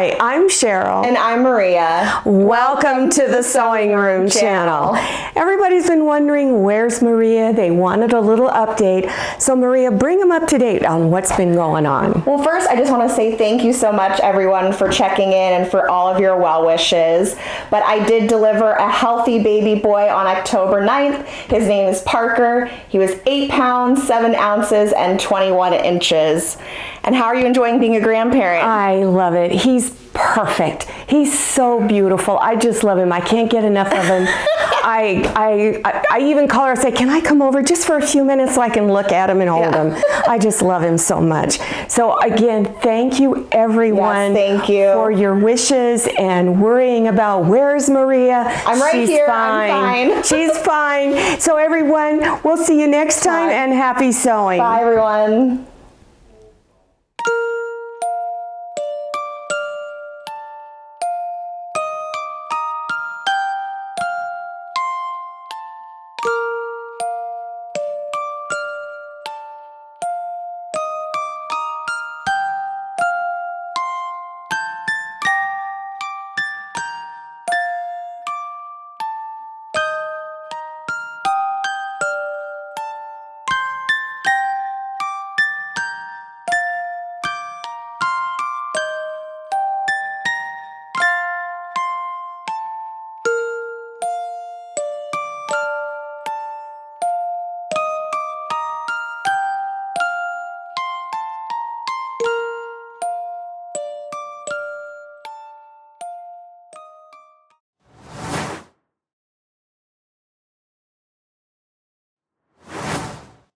Hi, I'm Cheryl. And I'm Maria. Welcome to the Sewing Room channel. Everybody's been wondering, where's Maria? They wanted a little update. So Maria, bring them up to date on what's been going on. Well, first, I just want to say thank you so much, everyone, for checking in and for all of your well wishes. But I did deliver a healthy baby boy on October 9th. His name is Parker. He was 8 pounds, 7 ounces, and 21 inches. And how are you enjoying being a grandparent? I love it. He's perfect. He's so beautiful. I just love him. I can't get enough of him. I even call her and say, can I come over just for a few minutes so I can look at him and hold him? I just love him so much. So again, thank you everyone. Yes, thank you. For your wishes and worrying about where's Maria. I'm right here. I'm fine. She's fine. So everyone, we'll see you next time and happy sewing. Bye everyone.